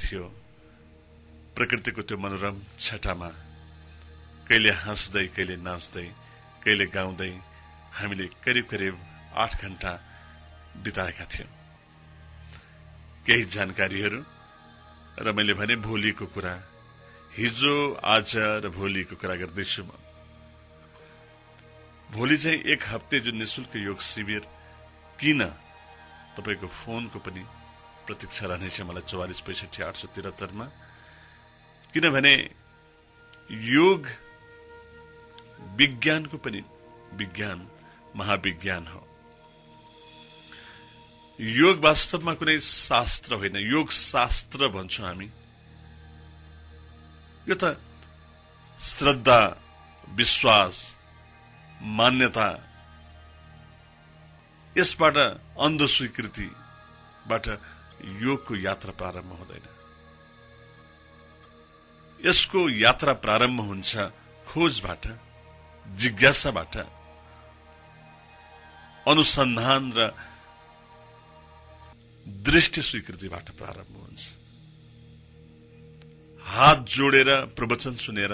थियो प्रकृतिको त्यो मनोरम छटामा कहिले हाँस्दै कहिले नाच्दै कहिले गाउँदै हामीले करिब करिब 8 घण्टा बिताएका थियौं। केही जानकारीहरू र मैले भने भोलिको कुरा, हिजो आज र भोलिको कुरा गर्दैछु म। भोलि चाहिँ 1 हप्ते जुन निशुल्क योग शिविर, किन तपाईको फोनको पनि प्रतीक्षा रहनेछ मलाई 44 65 873 मा। किनभने योग विज्ञानको पनि विज्ञान, महाविज्ञान हो। योग वास्तवमा कुनै शास्त्र होइन, योग शास्त्र भन्छौं हामी। यो त श्रद्धा, विश्वास, मान्यता, यसबाट अन्ध स्वीकृतिबाट योगको यात्रा प्रारम्भ हुँदैन। यसको यात्रा प्रारम्भ हुन्छ खोजबाट, जिज्ञासाबाट, अनुसन्धान र दृष्टि स्वीकृतिबाट प्रारम्भ हुन्छ। हात जोडेर प्रवचन सुनेर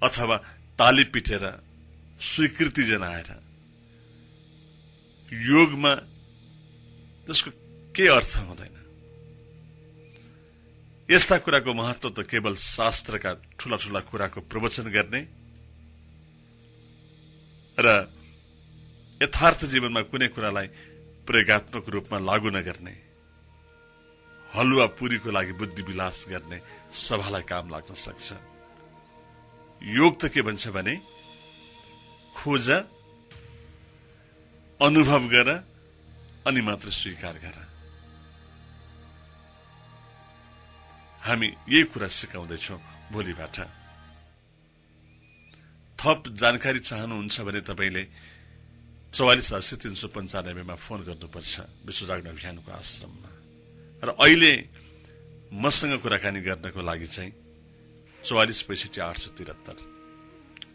अथवा ताली पिटेर स्वीकृति जनाएर योगमा त्यसको के अर्थ हुँदैन। यस्ता कुराको महत्व त केवल शास्त्रका ठूला ठूला कुराको प्रवचन गर्ने र यथार्थ जीवनमा कुनै कुरालाई प्रयोगात्मक रूपमा लागू नगर्ने, हलुवा पुरीको लागि बुद्धि विलास गर्ने सभालाई काम लाग्न सक्छ। योग त के भन्छ भने खोज, अनुभव गर अनि मात्र स्वीकार गर। हामी यही कुरा सिकाउँदैछौं भोलिबाट। थप जानकारी चाहनुहुन्छ भने तपाईले 4480 मा फोन गर्नुपर्छ विश्व जागरण अभियानको आश्रममा। र अहिले मसँग कुराकानी गर्नको लागि चाहिँ 44 65 873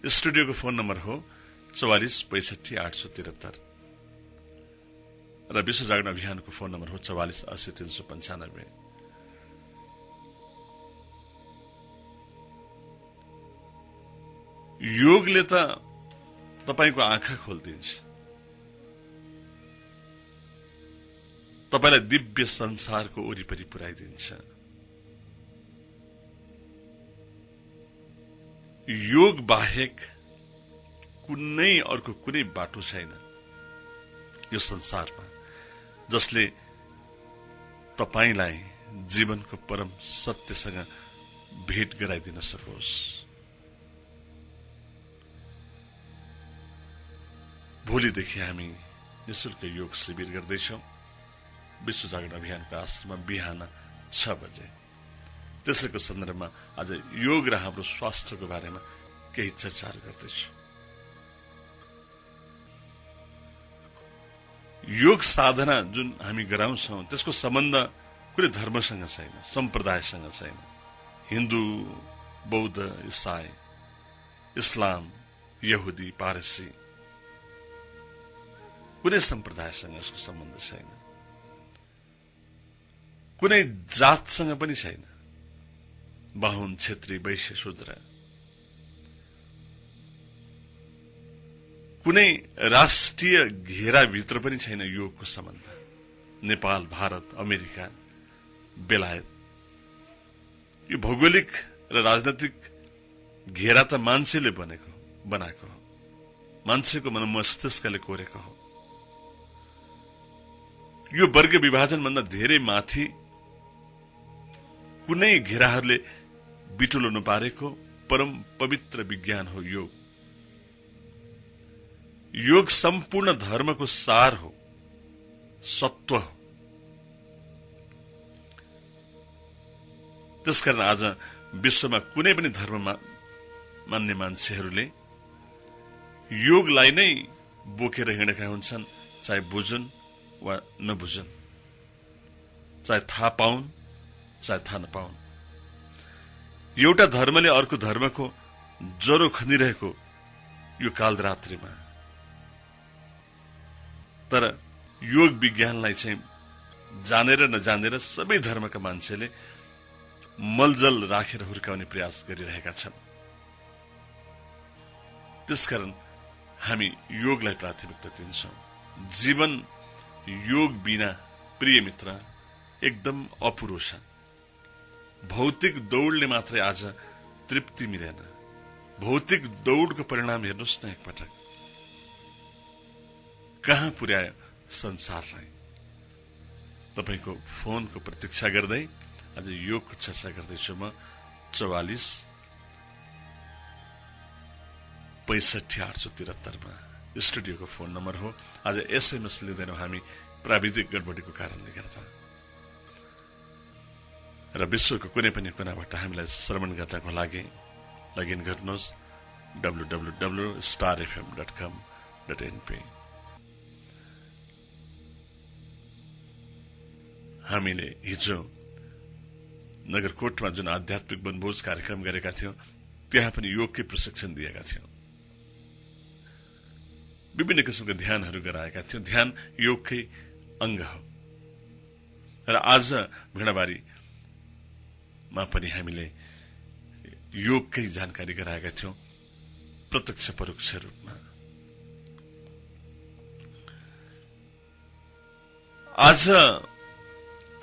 स्टुडियोको फोन नम्बर हो 44 65 873 र विश्व जागरण अभियानको फोन नम्बर हो 44 80 395। योगले त तपाईको आँखा खोल्दिन्छ, तपाईलाई दिव्य संसारको वरिपरि पुर्याइदिन्छ। योग बाहेक कुनै अर्को कुनै बाटो छैन यो संसारमा जसले तपाईलाई जीवनको परम सत्यसँग भेट गराइदिन सकोस्। भोलिदेखि हामी निशुल्क योग शिविर गर्दैछौं विश्व जागरण अभियानको आश्रममा बिहान 6 बजे। त्यसैको सन्दर्भमा आज योग र हाम्रो स्वास्थ्यको बारेमा केही चर्चाहरू गर्दैछु। योग साधना जुन हामी गराउँछौं त्यसको सम्बन्ध कुनै धर्मसँग छैन, सम्प्रदायसँग छैन। हिन्दू, बौद्ध, इसाई, इस्लाम, यहुदी, पारसी कुनै सम्प्रदायसँग यसको सम्बन्ध छैन। कुनै जातसँग पनि छैन, बाहुन, क्षेत्री, वैश्य, शूद्र। कुनै राष्ट्रिय घेराभित्र पनि छैन योगको सम्बन्ध। नेपाल, भारत, अमेरिका, बेलायत, यो भौगोलिक र राजनैतिक घेरा त मान्छेले बनाएको हो, मान्छेको मनमस्तिष्कले कोरेको हो। यो वर्ग विभाजन भन्दा धेरै माथि कुनै घेराहरूले बिटुलो नपारेको परम पवित्र विज्ञान हो योग। योग सम्पूर्ण धर्मको सार हो, सत्व हो। त्यसकारण आज विश्वमा कुनै पनि धर्म मान्ने मान्छेहरूले योगलाई नै बोकेर हिँडेका हुन्छन्, चाहे बुझुन् वा नबुझुन्, चाहे थाहा पाउन् चाहे थाहा नपाउन्। एउटा धर्मले अर्को धर्मको ज्वरो खनिरहेको यो कालरात्रिमा तर योग विज्ञानलाई चाहिँ जानेर नजानेर सबै धर्मका मान्छेले मलजल राखेर हुर्काउने प्रयास गरिरहेका छन्। त्यसकारण हामी योगलाई प्राथमिकता दिन्छौं। जीवन योग बिना प्रिय मित्र एकदम अपुरो छ। भौतिक दौडले मात्रै आज तृप्ति मिलेन। भौतिक दौडको परिणाम हेर्नुहोस् न एकपटक कहाँ पुर्यायो संसारलाई। तपाईको फोनको प्रतीक्षा गर्दै आज योगको चर्चा गर्दैछु म। 44 65 873 मा स्टुडियोको फोन नम्बर हो। आज एसएमएस लिँदैनौं हामी प्राविधिक गडबडीको कारणले गर्दा। र विश्वको कुनै पनि कुनाबाट हामीलाई श्रवण गर्नको लागि लगइन गर्नुहोस् www.starfm.com.np। हामीले हिजो नगरकोटमा जुन आध्यात्मिक वनभोज कार्यक्रम गरेका थियौं त्यहाँ पनि योगकै प्रशिक्षण दिएका थियौं। विभिन्न किसिमका ध्यानहरू गराएका थियौं। ध्यान योगकै अंग हो। र आज भिडाबारीमा पनि हामीले योगकै जानकारी गराएका थियौं प्रत्यक्ष परोक्ष रूपमा। आज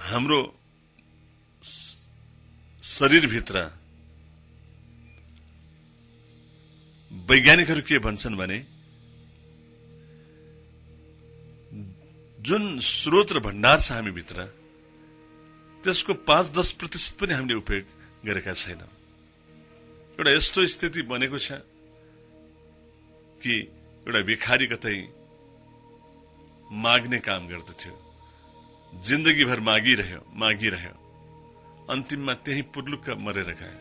हाम्रो शरीरभित्र वैज्ञानिकहरू के भन्छन् भने जुन स्रोत र भण्डार छ हामी भित्र त्यसको 5-10% पनि हामीले उपयोग गरेका छैनौं। एउटा यस्तो स्थिति बनेको छ कि एउटा भिखारी कतै माग्ने काम गर्दथ्यो, जिन्दगीभर मागिरह्यो, अन्तिममा त्यही पुर्लुक्क मरेर गयो।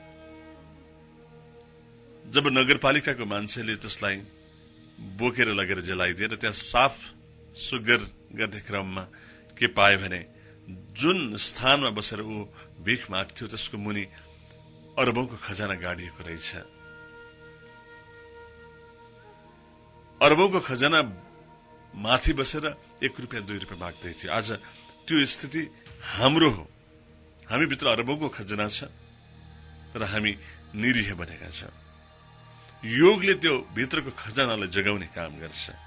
जब नगरपालिकाको मान्छेले त्यसलाई बोकेर लगेर जलाइदिएर त्यहाँ साफ सुग्घर गर्ने क्रममा के पायो भने जुन स्थानमा बसेर ऊ भिख माग्थ्यो त्यसको मुनि अरबौंको खजाना गाडिएको रहेछ। अरबौंको खजाना माथि बसेर 1 रुपैयाँ 2 रुपैयाँ माग्दै थियो। आज त्यो स्थिति हाम्रो हो। हामी भित्र अरबौंको खजाना छ तर हामी निरीह बनेका छौं। योगले त्यो भित्रको खजानालाई जगाउने काम गर्छ।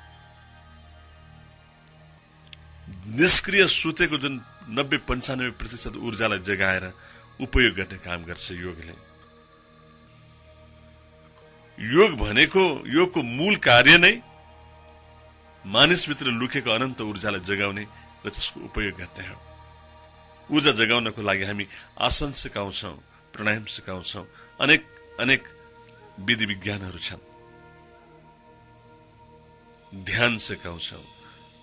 निष्क्रिय सुतेको जुन 90-95% ऊर्जालाई जगाएर उपयोग गर्ने काम गर्छ योगले। योग भनेको योगको मूल कार्य नै मानिसभित्र लुकेको अनन्त ऊर्जालाई जगाउने र त्यसको उपयोग गर्ने हो। ऊर्जा जगाउनको लागि हामी आसन सिकाउँछौं, प्राणायाम सिकाउँछौं, अनेक विधि विज्ञानहरू छन्। ध्यान सिकाउँछौं,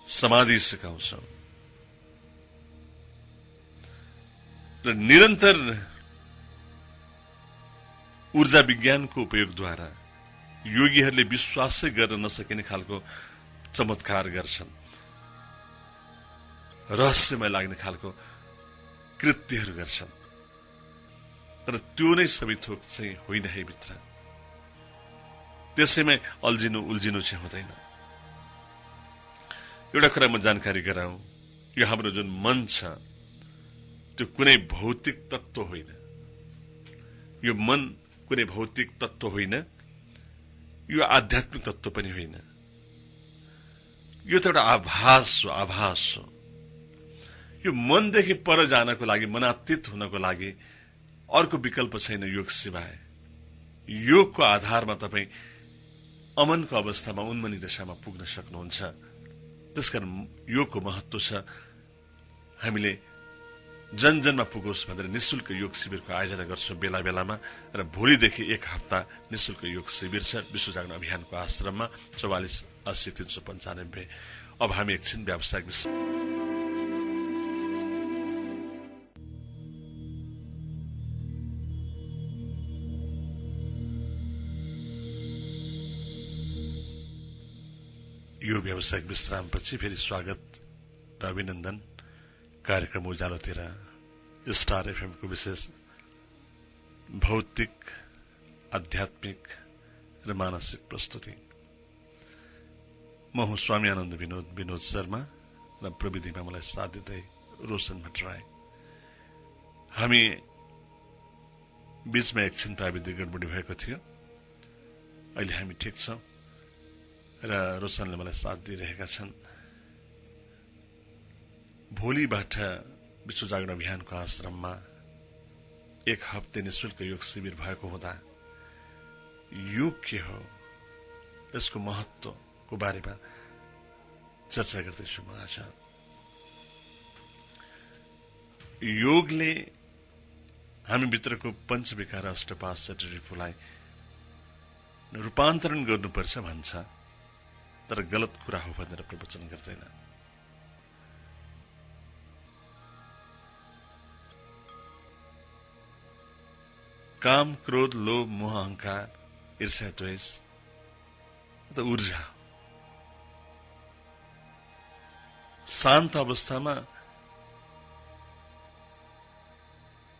समाधि सिकाउँछौं र निरन्तर ऊर्जा विज्ञानको उपयोगद्वारा योगीहरूले विश्वासै गर्न नसकिने खालको चमत्कार गर्छन्। रहस्यमय लाग्ने खालको कृत्यहरू गर्छन्। तर त्यो नै सबै थोक चाहिँ होइन है भित्र। त्यसैमै उल्झिनु चाहिँ हुँदैन। एउटा कुरा म जानकारी गराउँ, यो हाम्रो जुन मन छ त्यो कुनै भौतिक तत्त्व होइन। यो मन कुनै भौतिक तत्त्व होइन, यो आध्यात्मिक तत्त्व पनि होइन। यो त एउटा आभास हो। यो मनदेखि पर जानको लागि, मनातीत हुनको लागि अर्को विकल्प छैन योग सिवाय। योगको आधारमा तपाईं अमनको अवस्थामा, उन्मनी दशामा पुग्न सक्नुहुन्छ। त्यसकारण योगको महत्व छ। हामीले जन-जनमा पुगोस् भनेर निशुल्क योग शिविरको आयोजना गर्छौं बेला बेलामा। र भोलिदेखि 1 हप्ता निशुल्क योग शिविर छ विश्व जागरण अभियानको आश्रममा 44 80 395। अब हामी एकछिन व्यावसायिक यो व्यावसायिक विश्रामपछि फेरि स्वागत र अभिनन्दन कार्यक्रम उज्यालोतिर स्टार एफएम को विशेष भौतिक, आध्यात्मिक र मानसिक प्रस्तुति। म हुँ स्वामी आनन्द विनोद शर्मा र प्रविधिमा मलाई साथ दिँदै रोशन भट्टराई। हामी बीचमा एकछिन प्राविधिक गडबडी भएको थियो। अहिले हामी ठिक छौं र रोशनले मलाई साथ दिइरहेका छन्। भोलिबाट विश्व जागरण अभियानको आश्रममा 1 हप्ते निशुल्क योग शिविर भएको हुँदा योग के हो, यसको महत्त्वको बारेमा चर्चा गर्दैछु म आज। योगले हामी भित्रको पञ्चविकार अष्टपाश रिपुलाई रूपान्तरण गर्नुपर्छ भन्छ, तर गलत कुरा हो भनेर प्रवचन गर्दैन। काम, क्रोध, लोभ, मोह, अहंकार, ईर्ष्या, द्वेष त ऊर्जा। शान्त अवस्थामा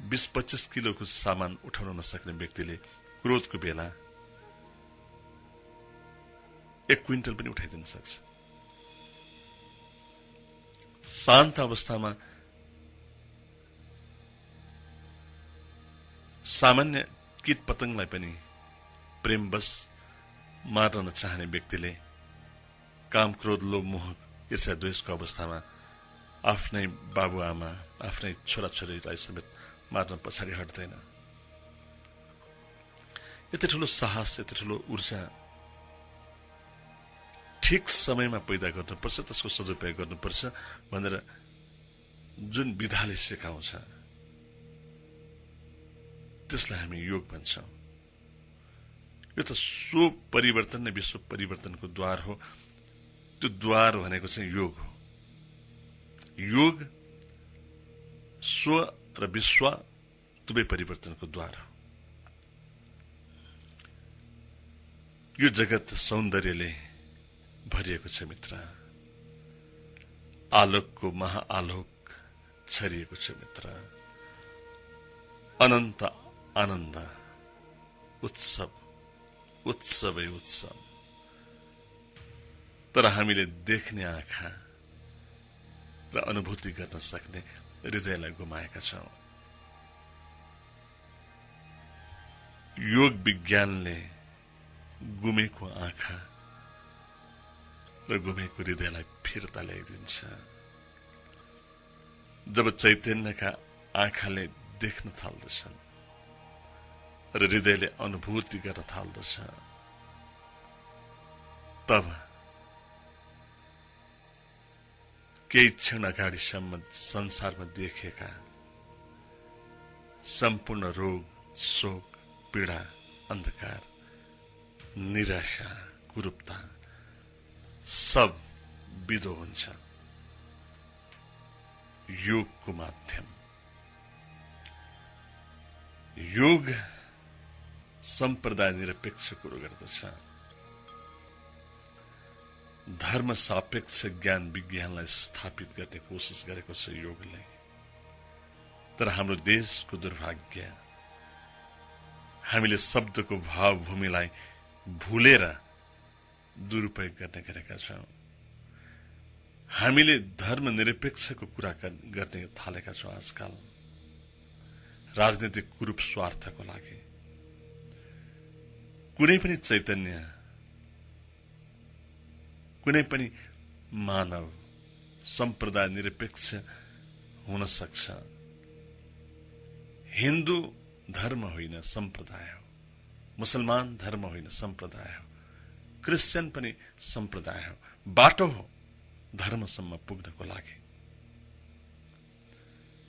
20-25 किलोको सामान उठाउन नसक्ने व्यक्तिले क्रोधको बेला 1 क्विन्टल पनि उठाइदिन सक्छ। शान्त अवस्थामा सामान्य कीट पतंगलाई पनि प्रेमवश मार्न नचाहने व्यक्तिले काम, क्रोध, लोभ, मोह, ईर्ष्या, द्वेषको अवस्थामा आफ्नै बाबुआमा, आफ्नै छोराछोरीलाई समेत मार्न पछाडि हट्दैन। यति ठूलो साहस, यति ठूलो ऊर्जा ठिक समयमा पैदा गर्नुपर्छ, त्यसको सदुपयोग गर्नुपर्छ भनेर जुन विधाले सिकाउँछ त्यसलाई हामी योग भन्छौं। यो त स्व परिवर्तन नै विश्व परिवर्तनको द्वार हो। त्यो द्वार भनेको चाहिँ योग हो। योग स्व र विश्व दुवै परिवर्तनको द्वार हो। यो जगत सौन्दर्यले भरिएको छ मित्र। आलोकको महाआलोक छरिएको छ मित्र। अनन्त आनन्द, उत्सव, उत्सवै उत्सव। तर हामीले देख्ने आँखा र अनुभूति गर्न सक्ने हृदयलाई गुमाएका छौं। योग विज्ञानले गुमेको आँखा र गुमेको हृदयलाई फिर्ता ल्याइदिन्छ। जब चैतन्यका आँखाले देख्न थाल्दछन् र हृदयले अनुभूति गर्न थाल्दछ, तब केही क्षण अगाडिसम्म संसारमा देखेका सम्पूर्ण रोग, शोक, पीडा, अन्धकार, निराशा, कुरूपता सब विदो हुन्छ योगको माध्यम। योग सम्प्रदाय निरपेक्ष कुरो गर्दछ। धर्म सापेक्ष ज्ञान विज्ञानलाई स्थापित गर्ने कोसिस गरेको छ योगले। तर हाम्रो देशको दुर्भाग्य, हामीले शब्दको भावभूमिलाई भुलेर दुरुपयोग गर्ने गरेका छौं। हामीले धर्म निरपेक्षको कुरा गर्ने थालेका छौं आजकल, राजनीतिक कुरूप स्वार्थको लागि। कुनै पनि चैतन्य, कुनै पनि मानव सम्प्रदाय निरपेक्ष हुन सक्छ। हिन्दू धर्म होइन, सम्प्रदाय हो। मुसलमान धर्म होइन, सम्प्रदाय हो। क्रिश्चियन पनि सम्प्रदाय हो, बाटो हो धर्मसम्म पुग्नको लागि।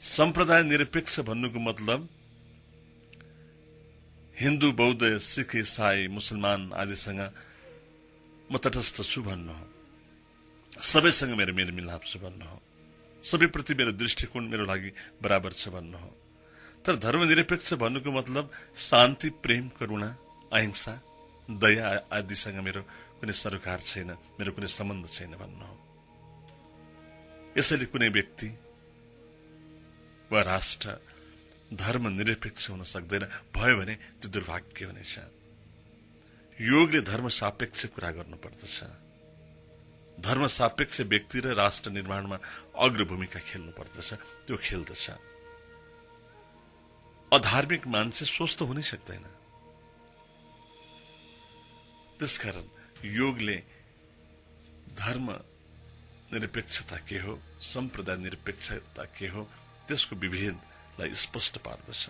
सम्प्रदाय निरपेक्ष भन्नुको मतलब हिन्दू, बौद्ध, सिख, इसाई, मुसलमान आदिसँग म तटस्थ छु भन्नु हो। सबैसँग मेरो मेलमिलाप छ भन्नु हो। सबैप्रति मेरो दृष्टिकोण मेरो लागि बराबर छ भन्नु हो। तर धर्मनिरपेक्ष भन्नुको मतलब शान्ति, प्रेम, करुणा, अहिंसा, दया आदिसँग मेरो कुनै सरोकार छैन, मेरो कुनै सम्बन्ध छैन भन्नु हो। यसैले कुनै व्यक्ति वा राष्ट्र धर्मनिरपेक्ष हुन सक्दैन। भयो भने त्यो दुर्भाग्य हुनेछ। योगले धर्म सापेक्ष कुरा गर्नुपर्दछ। धर्म सापेक्ष व्यक्ति र राष्ट्र निर्माणमा अग्र भूमिका खेल्नु पर्दछ, त्यो खेल्दछ। अधार्मिक मान्छे स्वस्थ हुनै सक्दैन। त्यसकारण योगले धर्म निरपेक्षता के हो, सम्प्रदाय निरपेक्षता के हो, त्यसको विभेदलाई स्पष्ट पार्दछ।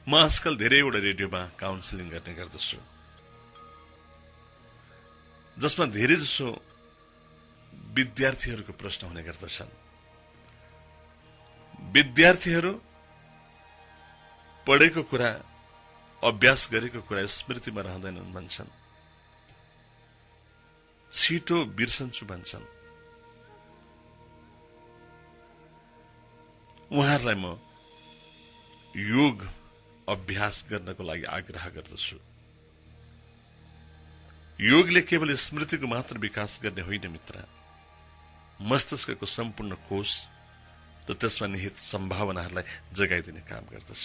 म आजकल धेरैवटा रेडियोमा काउन्सिलिङ गर्ने गर्दछु, जसमा धेरै जसो विद्यार्थीहरूको प्रश्न हुने गर्दछन्। विद्यार्थीहरू पढेको कुरा, अभ्यास गरेको कुरा स्मृतिमा रहँदैनन् भन्छन्, छिटो बिर्सन्छु भन्छन्। उहाँहरूलाई म योग अभ्यास गर्नको लागि आग्रह गर्दछु। योगले केवल स्मृतिको मात्र विकास गर्ने होइन मित्र, मस्तिष्कको सम्पूर्ण कोष र त्यसमा निहित सम्भावनाहरूलाई जगाइदिने काम गर्दछ।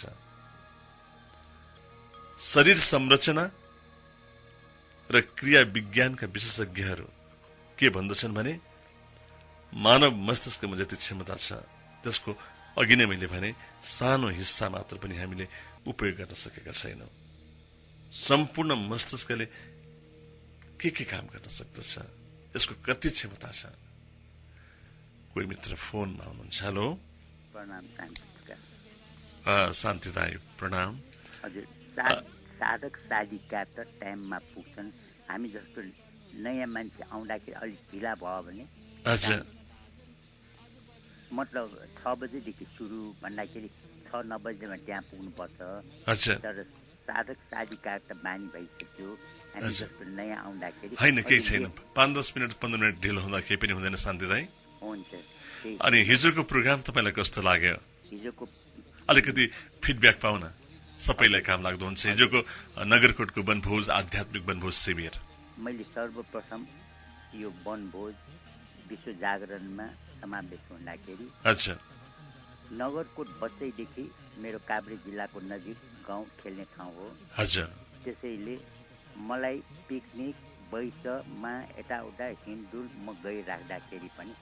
शरीर संरचना र क्रिया विज्ञानका विशेषज्ञहरू के भन्दछन् भने, मानव मस्तिष्कमा जति क्षमता छ त्यसको अघि नै मैले भने सानो हिस्सा मात्र पनि हामीले उपयोग गर्न सकेका छैनौं। सम्पूर्ण मस्तिष्कले के काम गर्न सक्दछ, यसको कति क्षमता छ। कोही मित्र फोनमा हुनुहुन्छ। हेलो, प्रणाम। शान्ति दाई प्रणाम। हजुर, साधक साधिका त टाइममा पुग्छन्। हामी जस्तो नयाँ मान्छे आउँदाखेरि अलिक ढिला भयो भने, मतलब 6 बजेदेखि सुरु भन्दाखेरि 6:09 बजेमा त्यहाँ पुग्नुपर्छ। तर साधक साधिका त बानी भइसक्यो। हामी जस्तो नयाँ आउँदाखेरि होइन, केही छैन, 5-10 मिनट 15 मिनट ढिलो हुँदा केही पनि हुँदैन शान्ति दाई। हुन्छ। अनि हिजोको प्रोग्राम तपाईँलाई कस्तो लाग्यो? हिजोको अलिकति फिडब्याक पाउन, सबैलाई काम लाग्दो हुन्छ। हिजोको नगरकोटको वनभोज, आध्यात्मिक वनभोज शिविर, मैले सर्वप्रथम यो वनभोज विश्व जागरणमा समावेश हुँदाखेरि नगरकोट बच्चैदेखि मेरो काभ्रे जिल्लाको नजिक गाउँ खेल्ने ठाउँ हो। त्यसैले मलाई पिकनिक बैसमा यताउता हिँडडुल म गइराख्दाखेरि पनि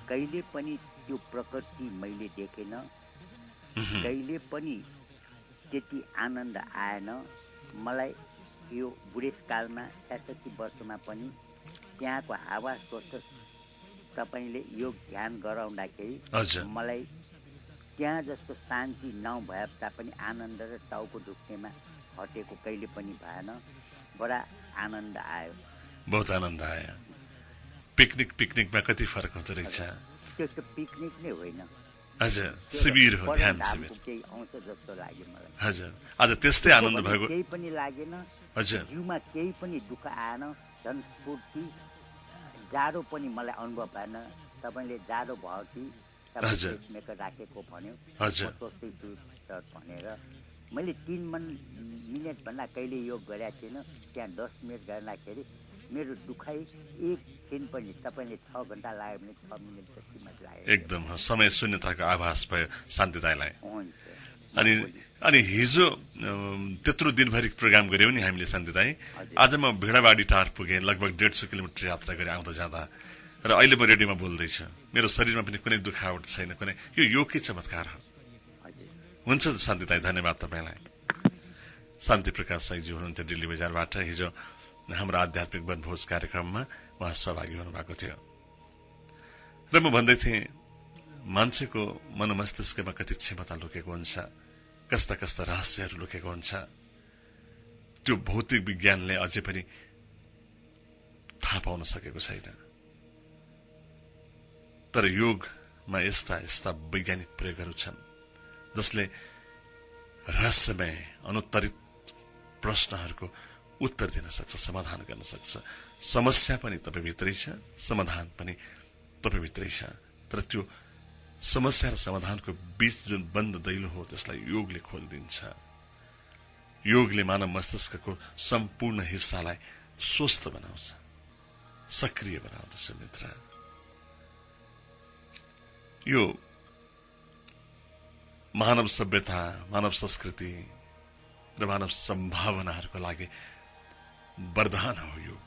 कहिले पनि त्यो प्रकृति मैले देखेन, कहिले पनि त्यति आनन्द आएन मलाई। यो बुढेसकालमा 66 वर्षमा पनि त्यहाँको हावा स्वच्छ, तपाईले योग ध्यान गराउँदाखेरि मलाई त्यहाँ जस्तो शान्ति नभए तापनि आनन्द र टाउको दुख्नेमा हटेको कहिले पनि भएन। बडा आनन्द आयो, बहुत आनन्द आयो। पिकनिकमा कति फरक हुन्छ रहेछ। त्यो त पिकनिक नै होइन, हजुर, शिविर हो, ध्यान शिविर। केही आउँछ जस्तो लाग्यो मलाई। हजुर, आज त्यस्तै आनन्द भएको। केही पनि लागेन, हजुर, जिउमा केही पनि दुःख आएन, झन् स्फूर्ति। जाडो पनि मलाई अनुभव भएन। तपाईले जाडो भयो कि तपाईले राखेको भन्यो, सोच्दैछु भनेर मैले 3 मिनट भन्दा कहिले योग गरेको थिएन। त्यहाँ 10 मिनट गर्दाखेरि मेरो दुखाइ एकछिन पनि, तपाईले 6 घण्टा लाग्यो भने 6 मिनट जति मात्र लाग्यो। एकदम समय शून्यताको आभास भयो शान्ति दाइलाई। अनि हिजो त्यत्रो दिनभरि प्रोग्राम गर्यौं नि हामीले शान्ति दाइ। आज म भिडाबाडी टार पुगेँ, लगभग 150 किलोमिटर यात्रा गरेँ आउँदा जाँदा, र अहिले म रेडियोमा बोल्दैछु। मेरो शरीरमा पनि कुनै दुखावट छैन, कुनै। यो योगकै चमत्कार हो। हुन्छ शान्ति दाइ, धन्यवाद तपाईलाई। शान्ति प्रकाश साईजी हुनुहुन्थ्यो दिल्ली बजारबाट। हिजो हाम्रो आध्यात्मिक वनभोज कार्यक्रममा उहाँ सहभागी हुनुभएको थियो। र म भन्दै थिएँ, मान्छेको मनमस्तिष्कमा कति क्षमता लुकेको हुन्छ, कस्ता कस्ता रहस्यहरू लुकेको हुन्छ, त्यो भौतिक विज्ञानले अझै पनि थाहा पाउन सकेको छैन। तर योगमा यस्ता वैज्ञानिक प्रयोगहरू छन् जसले रहस्यमय अनुत्तरित प्रश्नहरूको उत्तर दिन सक्छ, समाधान गर्न सक्छ। समस्या पनि तपाईभित्रै छ, समाधान पनि तपाईभित्रै छ। तर त्यो समस्या र समाधानको बीच जुन बन्द दैलो हो त्यसलाई योगले खोलिदिन्छ। योगले मानव मस्तिष्कको सम्पूर्ण हिस्सालाई स्वस्थ बनाउँछ, सक्रिय बनाउँदछ मित्र। यो मानव सभ्यता, मानव संस्कृति र मानव सम्भावनाहरूको लागि वरदान हो योग।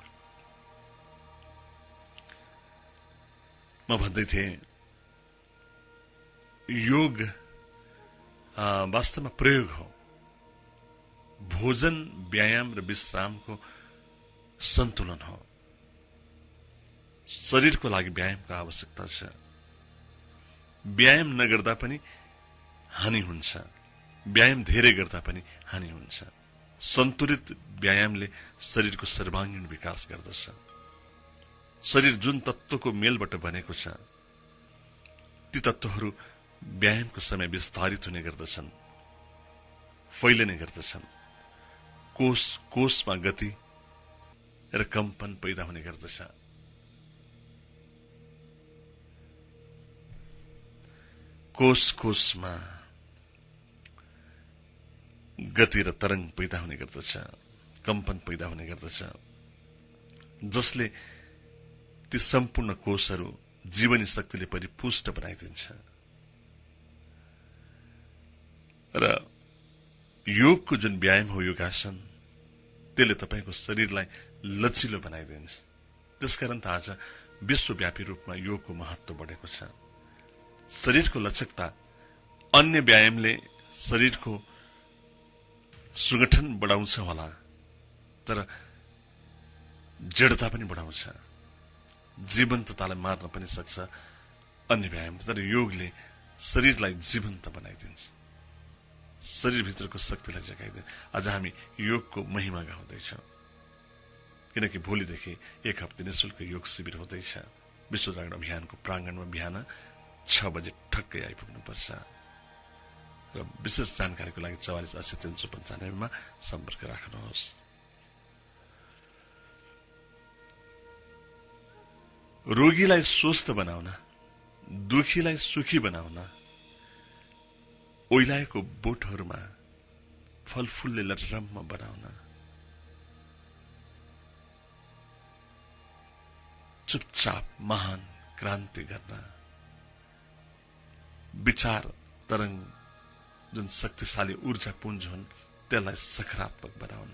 म भन्दै थिएँ योग वास्तवमा प्रयोग हो, भोजन, व्यायाम र विश्रामको सन्तुलन हो। शरीरको लागि व्यायामको आवश्यकता छ। व्यायाम नगर्दा पनि हानि हुन्छ, व्यायाम धेरै गर्दा पनि हानि हुन्छ। सन्तुलित व्यायामले शरीरको सर्वाङ्गीण विकास गर्दछ। शरीर जुन तत्त्वको मेलबाट बनेको छ ती तत्त्वहरू व्यायामको समय विस्तारित हुने गर्दछन्, फैलिने गर्दछन्। कोषमा गति र कम्पन पैदा हुने गर्दछ। कोषमा गति र तरंग पैदा हुने गर्दछ, कम्पन पैदा हुने गर्दछ, जसले ती सम्पूर्ण कोषहरू जीवनी शक्तिले परिपुष्ट बनाइदिन्छ। र योगको जुन व्यायाम हो, योगासन, त्यसले तपाईको शरीरलाई लचिलो बनाइदिन्छ। त्यसकारण त आज विश्वव्यापी रूपमा योगको महत्व बढेको छ। शरीरको लचकता, अन्य व्यायामले शरीरको सुगठन बढाउँछ होला, तर जडता पनि बढाउँछ, जीवन्ततालाई मार्न पनि सक्छ अन्य व्यायाम। तर योगले शरीरलाई जीवन्त बनाइदिन्छ, शरीरभित्रको शक्तिलाई जगाइदिन्छ। आज हामी योगको महिमा गाउँदैछौँ, किनकि भोलिदेखि 1 हप्ता निःशुल्क योग शिविर हुँदैछ। विश्व जागरण अभियानको प्राङ्गणमा बिहान 6 बजे ठक्कै आइपुग्नुपर्छ। र विशेष जानकारीको लागि 44 80 395 मा सम्पर्क राख्नुहोस्। रोगीलाई स्वस्थ बनाउन, दुखीलाई सुखी बनाउन, ओइलाएको बोटहरूमा फलफुलले लटरम्म बनाउन, चुपचाप महान क्रान्ति गर्न, विचार तरंग जुन शक्तिशाली ऊर्जा पुञ्ज हुन् त्यसलाई सकारात्मक बनाउन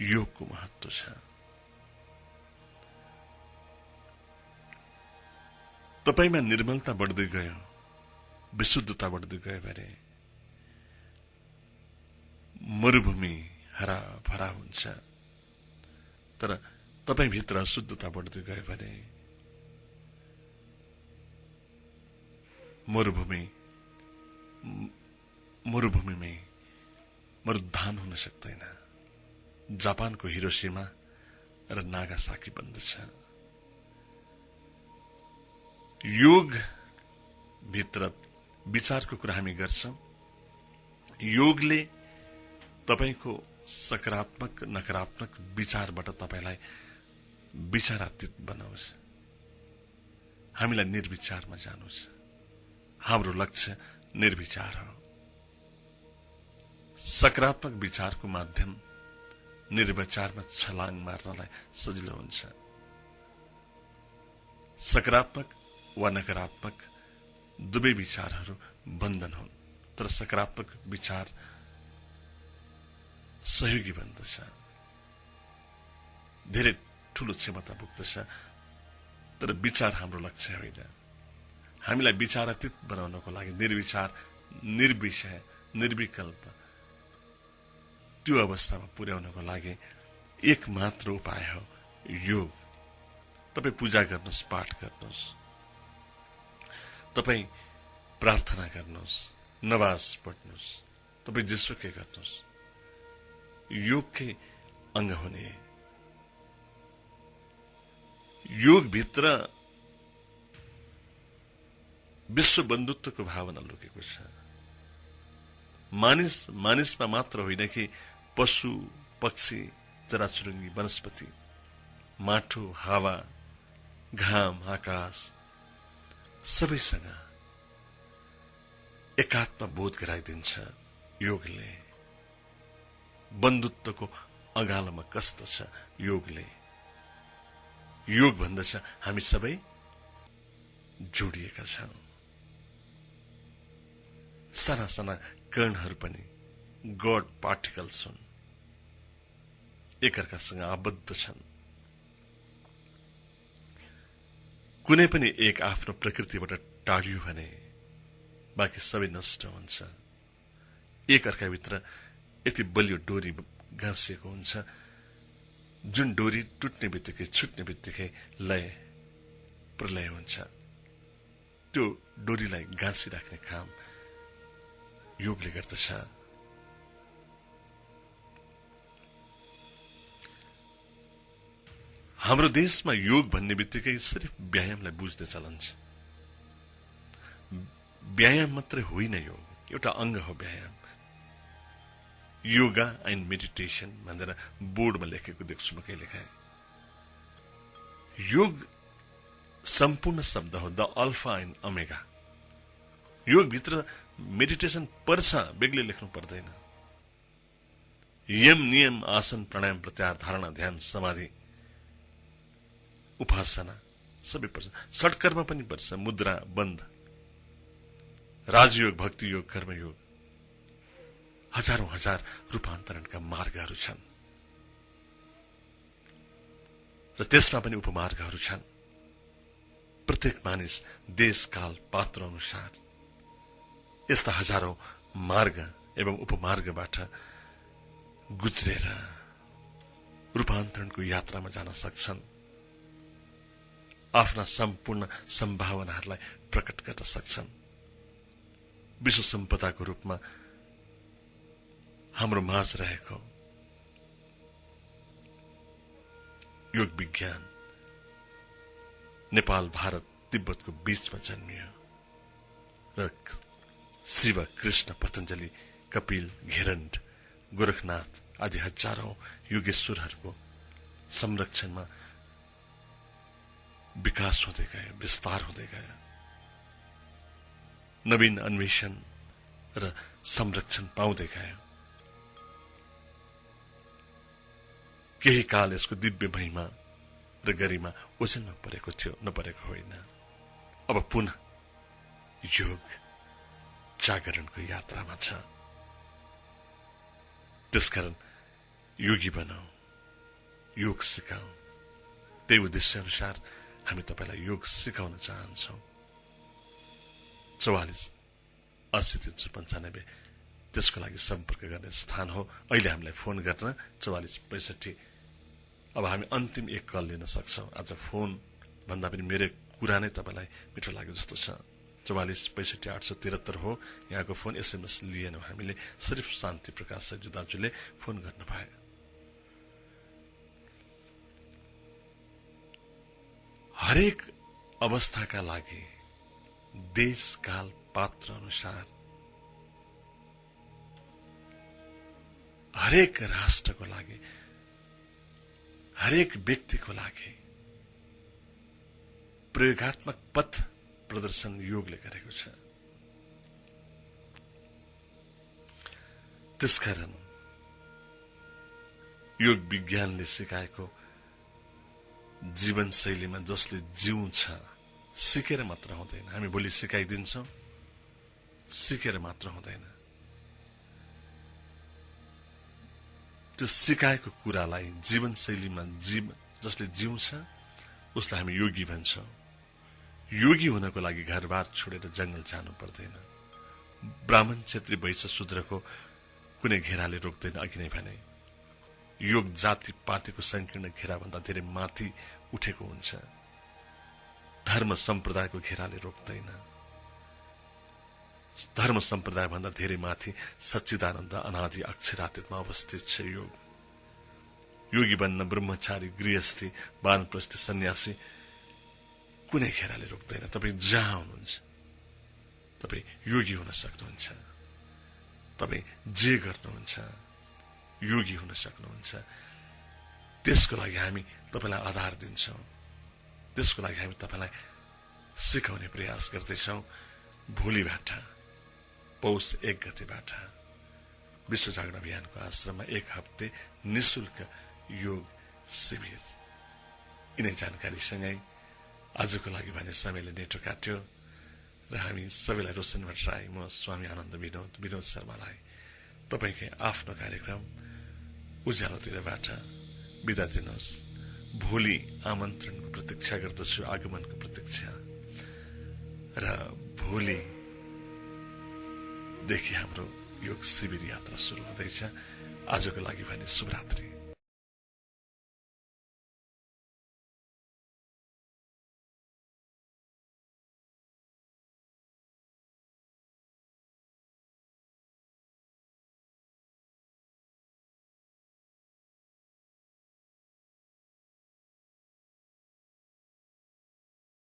योगको महत्व छ। तपाईमा निर्मलता बढ्दै गयो, विशुद्धता बढ्दै गयो भने मरुभूमि हरा भरा हुन्छ। तर तपाईभित्र अशुद्धता बढ्दै गयो भने मरुभूमिमै मरुद्धान हुन सक्दैन। जापानको हिरोशिमा र नागासाकी बन्दछ। योग भित्र विचारको कुरा हामी गर्छौं। योगले तपाईको सकारात्मक नकारात्मक विचारबाट तपाईलाई विचारातीत बनाउँछ, हामीलाई निर्विचारमा जानु छ। हाम्रो लक्ष्य निर्विचार हो। सकारात्मक विचारको माध्यम निर्विचारमा छलाङ मार्नलाई सजिलो हुन्छ। सकारात्मक वा नकारात्मक दुवै विचारहरू बन्धन हुन्, तर सकारात्मक विचार सहयोगी बन्दछ, धेरै ठूलो क्षमता बोक्दछ। तर विचार हाम्रो लक्ष्य होइन। हामीलाई विचारातीत बनाउनको लागि निर्विचार, निर्विषय, निर्विकल्प त्यो अवस्थामा पुर्याउनको लागि एक मात्र उपाय हो योग। तपाई पूजा गर्नुस्, पाठ गर्नुस्, तपाई प्रार्थना गर्नुस्, नमाज पढ्नुस्, तपाई जेसुकै गर्नुस्, योगकै अंग हुने। योग भित्र विश्व बन्धुत्वको भावना लुकेको छ। मानिसमा मात्र होइन कि पशु, पक्षी, चराचुरुङ्गी, वनस्पति, माटो, हावा, घाम, आकाश सबैसँग एकात्म बोध गराइदिन्छ योगले। बन्धुत्वको अगालोमा कस्तछ योगले। योग भन्दछ हामी सबै जोडिएका छौं। साना साना कणहरू पनि गॉड पार्टिकल्स हुन्, एकअर्कासँग आबद्ध छन्। कुनै पनि एक आफ्नो प्रकृतिबाट टाढियो भने बाँकी सबै नष्ट हुन्छ। एक अर्काभित्र यति बलियो डोरी गाँसिएको हुन्छ जुन डोरी टुट्ने बित्तिकै छुट्ने बित्तिकै लय प्रलय हुन्छ। त्यो डोरीलाई गाँसिराख्ने काम योगले गर्दछ। हाम्रो देशमा योग भन्ने बित्तिकै सिर्फ व्यायामलाई बुझ्ने चलन छ। व्यायाम मात्रै होइन, योग एउटा अंग हो। व्यायाम योगा एन्ड मेडिटेशन भनेर बोर्डमा लेखेको देख्छु म कहिलेकाहीँ। योग सम्पूर्ण शब्द हो, द अल्फा एन्ड ओमेगा। योग भित्र मेडिटेशन पर्छ, बेग्लै लेख्नु पर्दैन। यम नियम आसन प्राणायाम प्रत्याहार धारणा ध्यान समाधि उपासना सबै पर्छ। षट्कर्म पनि पर्छ, मुद्रा बन्ध, राजयोग भक्ति योग कर्मयोग। हजारौं हजार रूपान्तरणका मार्गहरू छन् र त्यसमा पनि उपमार्गहरू छन्। प्रत्येक मानिस देश काल पात्र अनुसार यस्ता हजारौं मार्ग एवं उपमार्गबाट गुज्रेर रूपान्तरणको यात्रामा जान सक्छन्। आफ्ना सम्पूर्ण सम्भावनाहरूलाई प्रकट गर्न सक्छन्। विश्व सम्पदाको रूपमा हाम्रो माझ रहेको योग विज्ञान नेपाल भारत तिब्बतको बीचमा जन्मियो र शिव कृष्ण पतञ्जलि कपिल घेरण्ड गोरखनाथ आदि हजारौं योगेश्वरहरूको संरक्षणमा विकास हुँदै गयो, विस्तार हुँदै गयो। नवीन अन्वेषण र संरक्षण पाउँदै गयो। केही काल यसको दिव्य महिमा र गरिमा ओझेलमा परेको थियो, नपरेको होइन। अब पुनः योग जागरणको यात्रामा छ। त्यसकारण योगी बनाऊ, योग सिकाऊ। त्यही उद्देश्य अनुसार हामी तपाईलाई योग सिकाउन चाहन्छौं। 44-80-395 त्यसको लागि सम्पर्क गर्ने स्थान हो। अहिले हामीलाई फोन गर्न 4465। अब हामी अन्तिम एक कल लिन सक्छौं। आज फोन भन्दा पनि मेरो कुरा नै तपाईलाई मिठो लाग्यो जस्तो छ। 44-65-873 हो यहाँको फोन। एसएमएस लिएनौं हामीले, सिर्फ शान्ति प्रकाश दाजुले फोन गर्न भयो। हरेक अवस्थाका लागि देश काल पात्र अनुसार हरेक राष्ट्रको लागि हरेक व्यक्तिको लागि प्रयोगात्मक पथ प्रदर्शन योगले गरेको छ। त्यसकारण योग विज्ञानले सिकाएको जीवन शैलीमा जसले जिउँछ, सिकेर मात्र हुँदैन। हामी भोलि सिकाइदिन्छौं, सिकेर मात्र हुँदैन। त्यो सिकाएको कुरालाई जीवन शैलीमा जसले जिउँछ उसलाई हामी योगी भन्छौं। योगी हुनको लागि घरबार छोडेर जंगल जानु पर्दैन। ब्राह्मण क्षेत्री वैश्य शूद्रको कुनै घेराले रोक्दैन। अघि नै भने योग जाति पातिको संकीर्ण घेराभन्दा धेरै माथि उठेको हुन्छ। धर्म सम्प्रदायको घेराले रोक्दैन। धर्म सम्प्रदाय भन्दा धेरै माथि सच्चिदानन्द अनादि अक्षरातीतमा अवस्थित छ योग। योगी बन्न ब्रह्मचारी गृहस्थी वानप्रस्थी सन्यासी कुनै घेराले रोक्दैन। तपाई जहाँ हुनुहुन्छ तपाई योगी हुन सक्नुहुन्छ। तपाई जे गर्नुहुन्छ योगी हुन सक्नुहुन्छ। त्यसको लागि हामी तपाईलाई आधार दिन्छौं। त्यसको लागि हामी तपाईलाई सिकाउने प्रयास गर्दैछौं। भोलिबाट पौष 1 गतेबाट विश्व जागरण अभियानको आश्रममा 1 हप्ते निशुल्क योग शिविर। यिनै जानकारीसँगै आजको लागि भने समयले नेटो काट्यो र हामी सबैलाई रोशन भट्टराई, म स्वामी आनन्द विनोद शर्मालाई तपाईकै आफ्नो कार्यक्रम उज्यालोतिरबाट बिदा दिनुहोस्। भोलि आमन्त्रणको प्रतीक्षा गर्दछु, आगमनको प्रतीक्षा। र भोलिदेखि हाम्रो योग शिविर यात्रा सुरु हुँदैछ। आजको लागि भने शुभरात्रि।